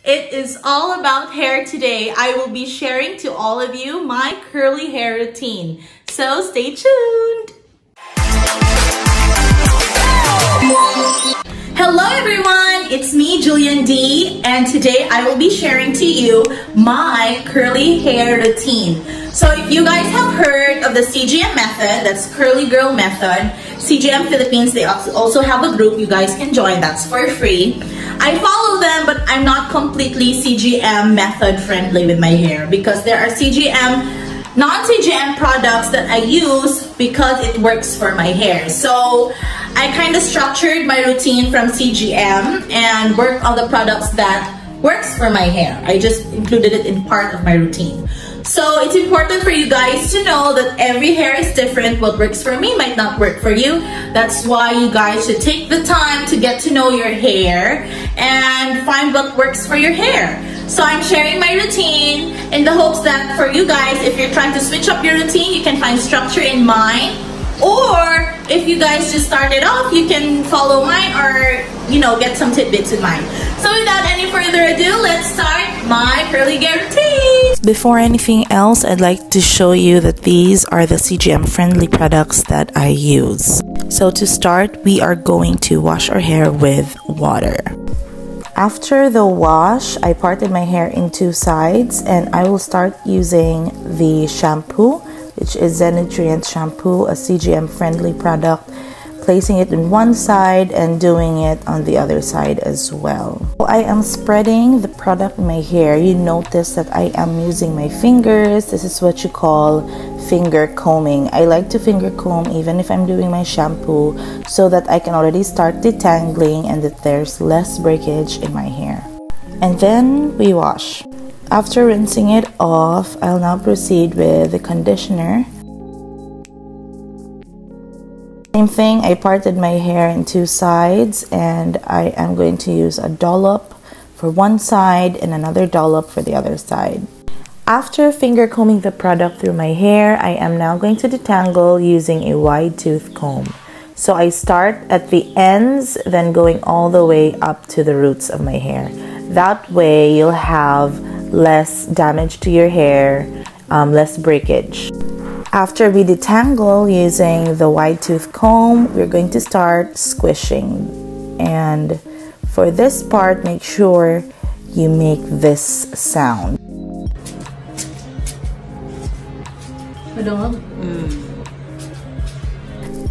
It is all about hair today. I will be sharing to all of you my curly hair routine. So stay tuned. Hello everyone, it's me, Julian D, and today I will be sharing to you my curly hair routine. So if you guys have heard of the CGM method, that's Curly Girl Method, CGM Philippines, they also have a group you guys can join, that's for free. I follow them, but I'm not completely CGM method friendly with my hair because there are non-CGM products that I use because it works for my hair. So I kind of structured my routine from CGM and worked on the products that works for my hair. I just included it in part of my routine. So it's important for you guys to know that every hair is different. What works for me might not work for you. That's why you guys should take the time to get to know your hair and find what works for your hair. So I'm sharing my routine in the hopes that for you guys, if you're trying to switch up your routine, you can find structure in mine. Or if you guys just started off, you can follow mine or, get some tidbits in mine. So without any further ado, let's start my curly hair routine. Before anything else, I'd like to show you that these are the CGM friendly products that I use. So to start, we are going to wash our hair with water. After the wash, I parted my hair in two sides and I will start using the shampoo, which is Zen Nutrient Shampoo, a CGM friendly product, placing it on one side and doing it on the other side as well. I am spreading the product in my hair. You notice that I am using my fingers. This is what you call finger combing. I like to finger comb even if I'm doing my shampoo so that I can already start detangling and that there's less breakage in my hair. And then we wash. After rinsing it off, I'll now proceed with the conditioner. Same thing, I parted my hair in two sides and I am going to use a dollop for one side and another dollop for the other side. After finger combing the product through my hair, I am now going to detangle using a wide tooth comb. So I start at the ends, then going all the way up to the roots of my hair. That way you'll have less damage to your hair, less breakage. After we detangle using the wide tooth comb, we're going to start squishing. And for this part, make sure you make this sound.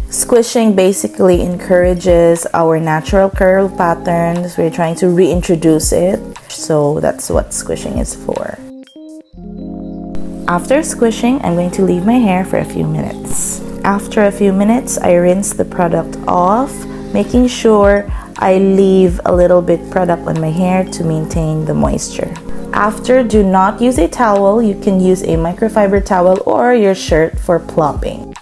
Squishing basically encourages our natural curl patterns. We're trying to reintroduce it. So that's what squishing is for. After squishing, I'm going to leave my hair for a few minutes. After a few minutes, I rinse the product off, making sure I leave a little bit product on my hair to maintain the moisture. After, do not use a towel. You can use a microfiber towel or your shirt for plopping.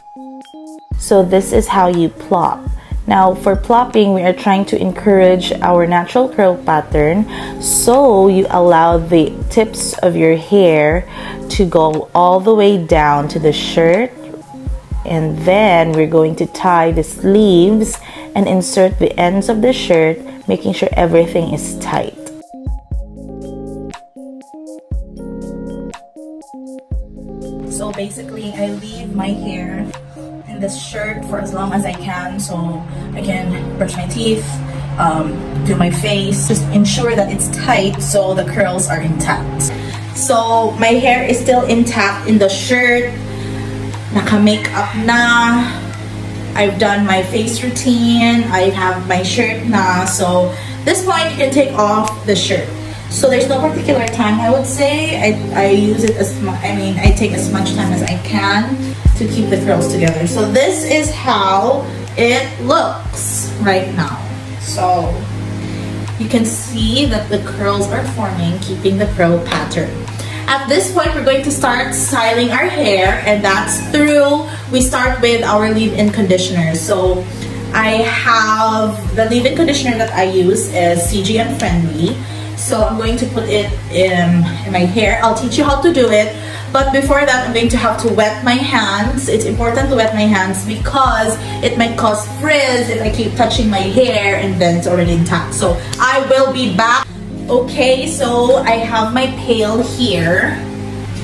So this is how you plop. Now for plopping, we are trying to encourage our natural curl pattern, so you allow the tips of your hair to go all the way down to the shirt, and then we're going to tie the sleeves and insert the ends of the shirt, making sure everything is tight. So basically, I leave my hair in this shirt for as long as I can, so I can brush my teeth, do my face, just ensure that it's tight so the curls are intact. So my hair is still intact in the shirt, naka-makeup na, I've done my face routine, I have my shirt na, so at this point you can take off the shirt. So there's no particular time, I would say. I use it as much, I take as much time as I can to keep the curls together. So this is how it looks right now. So you can see that the curls are forming, keeping the curl pattern. At this point, we're going to start styling our hair, and that's through, we start with our leave-in conditioner. So I have, the leave-in conditioner that I use is CGM friendly. So I'm going to put it in my hair. I'll teach you how to do it. But before that, I'm going to have to wet my hands. It's important to wet my hands because it might cause frizz if I keep touching my hair and then it's already intact. So I will be back Okay, so I have my pail here.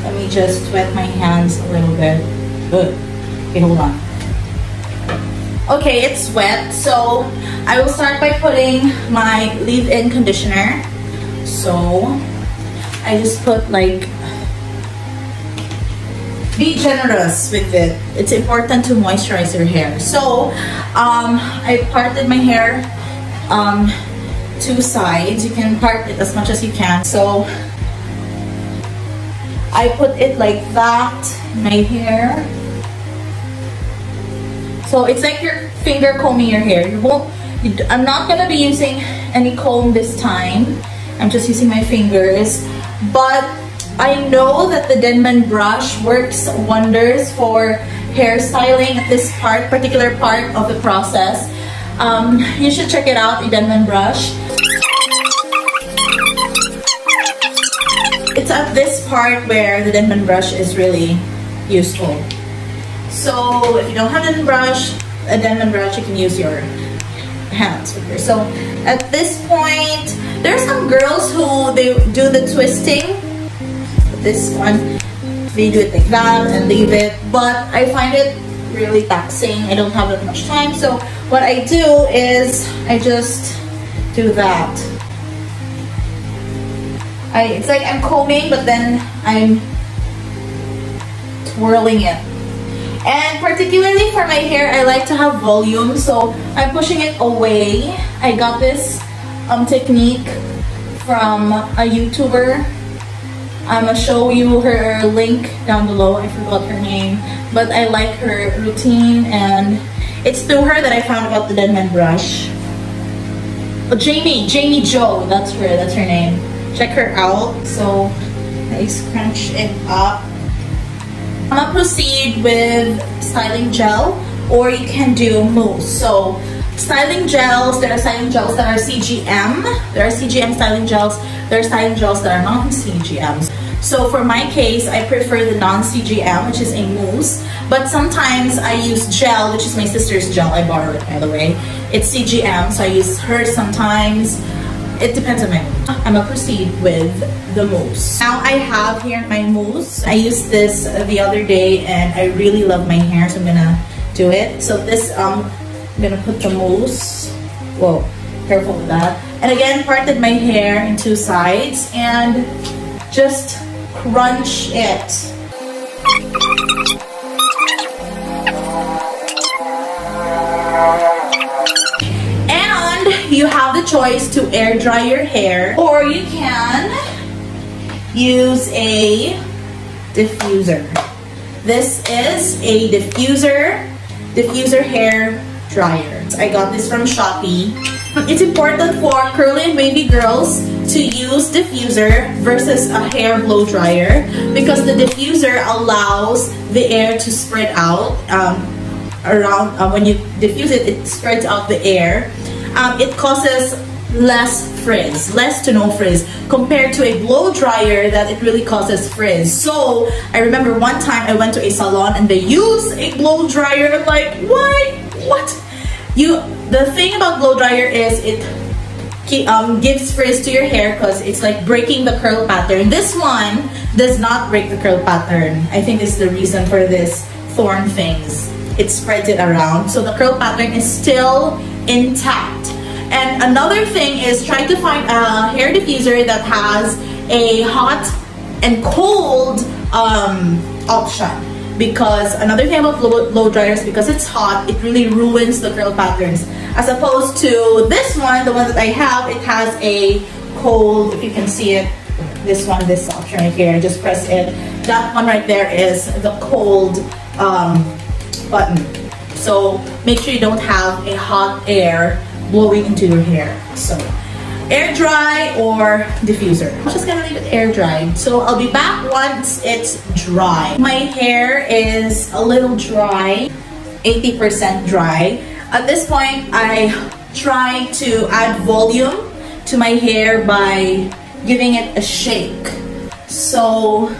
Let me just wet my hands a little bit. Good. Okay, hold on. Okay, it's wet, so I will start by putting my leave-in conditioner. So I just put like, be generous with it. It's important to moisturize your hair. So I parted my hair two sides. You can part it as much as you can. So I put it like that in my hair. So it's like your finger combing your hair. I'm not gonna be using any comb this time. I'm just using my fingers. But I know that the Denman brush works wonders for hairstyling at this particular part of the process. You should check it out, the Denman brush. It's at this part where the Denman brush is really useful. So if you don't have a Denman brush, you can use your hands with her. So at this point, there are some girls who they do the twisting. This one, they do it like that and leave it. But I find it really taxing. I don't have that much time. So what I do is I just do that. It's like I'm combing, but then I'm twirling it. And particularly for my hair, I like to have volume, so I'm pushing it away. I got this technique from a YouTuber. I'm gonna show you her link down below. I forgot her name, but I like her routine, and it's through her that I found about the Denman brush. Oh, Jamie Jo, that's her name. Check her out. So I scrunch it up. I'm gonna proceed with styling gel, or you can do mousse. So styling gels, there are styling gels that are CGM. There are CGM styling gels. There are styling gels that are non-CGMs. So for my case, I prefer the non-CGM, which is a mousse. But sometimes I use gel, which is my sister's gel. I borrowed it, by the way. It's CGM, so I use hers sometimes. It depends on my mood. I'm gonna proceed with the mousse. Now I have here my mousse. I used this the other day and I really love my hair, so I'm gonna do it. So this, I'm gonna put the mousse. Whoa, careful with that. And again, parted my hair in two sides and just crunch it. You have the choice to air dry your hair, or you can use a diffuser. This is a diffuser hair dryer. I got this from Shopee. It's important for curly and wavy girls to use diffuser versus a hair blow dryer, because the diffuser allows the air to spread out around. When you diffuse it, it spreads out the air. It causes less frizz, less to no frizz, compared to a blow dryer that it really causes frizz. So I remember one time I went to a salon and they used a blow dryer. I'm like, why? What? The thing about blow dryer is it gives frizz to your hair because it's like breaking the curl pattern. This one does not break the curl pattern. I think it's the reason for this thorn things. It spreads it around, so the curl pattern is still intact. And another thing is try to find a hair diffuser that has a hot and cold option, because another thing about blow dryers, because it's hot, it really ruins the curl patterns, as opposed to this one, the one that I have, it has a cold, if you can see it, this option right here, just press it. That one right there is the cold button. So make sure you don't have a hot air blowing into your hair. So air dry or diffuser. I'm just gonna leave it air dried. So I'll be back once it's dry. My hair is a little dry, 80% dry. At this point, I try to add volume to my hair by giving it a shake. So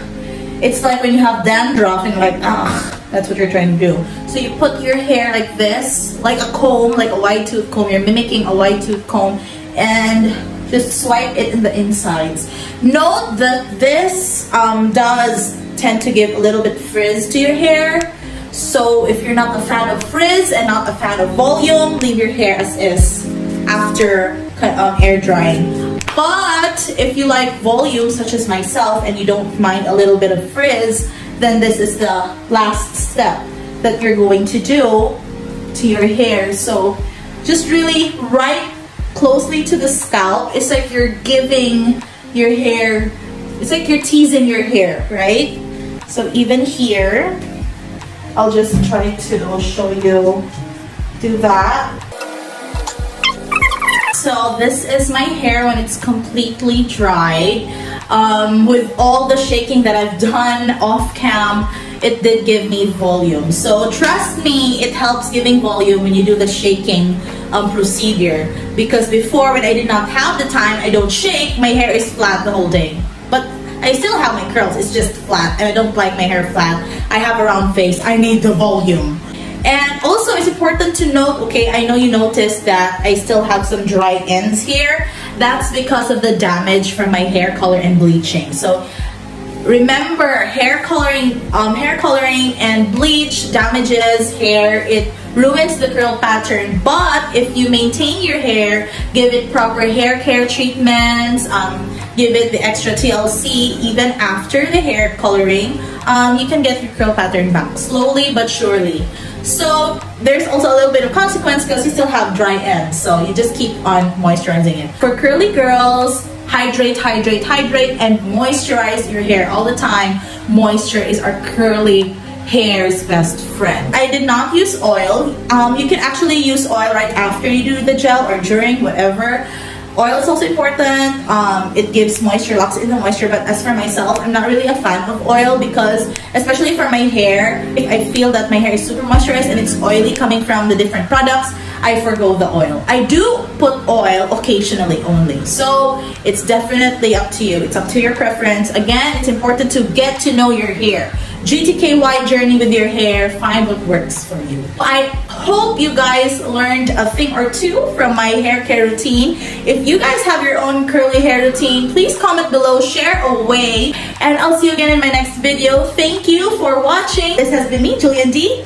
it's like when you have dandruff and you're like, ah. That's what you're trying to do. So you put your hair like this, like a comb, like a wide tooth comb. You're mimicking a wide tooth comb, and just swipe it in the insides. Note that this does tend to give a little bit frizz to your hair. So if you're not a fan of frizz and not a fan of volume, leave your hair as is after air drying. But if you like volume, such as myself, and you don't mind a little bit of frizz, then this is the last step that you're going to do to your hair. So just really right closely to the scalp. It's like you're giving your hair, it's like you're teasing your hair, right? So even here, I'll just try to show you, do that. So this is my hair when it's completely dry. With all the shaking that I've done off cam, it did give me volume. So trust me, it helps giving volume when you do the shaking procedure. Because before, when I did not have the time, I don't shake, my hair is flat the whole day. But I still have my curls, it's just flat, and I don't like my hair flat. I have a round face, I need the volume. And also, it's important to note, okay, I know you noticed that I still have some dry ends here. That's because of the damage from my hair color and bleaching. So remember, hair coloring and bleach damages hair. It ruins the curl pattern. But if you maintain your hair, give it proper hair care treatments, give it the extra TLC even after the hair coloring, you can get your curl pattern back slowly but surely. So there's also a little bit of consequence because you still have dry ends, so you just keep on moisturizing it. For curly girls, hydrate, hydrate, hydrate, and moisturize your hair all the time. Moisture is our curly hair's best friend. I did not use oil. You can actually use oil right after you do the gel or during, whatever. Oil is also important. It gives moisture, locks in the moisture. But as for myself, I'm not really a fan of oil because, especially for my hair, if I feel that my hair is super moisturized and it's oily coming from the different products, I forgo the oil. I do put oil occasionally only. So it's definitely up to you. It's up to your preference. Again, it's important to get to know your hair. GTKY journey with your hair, find what works for you. I hope you guys learned a thing or two from my hair care routine. If you guys have your own curly hair routine, please comment below, share away, and I'll see you again in my next video. Thank you for watching. This has been me, Julian D.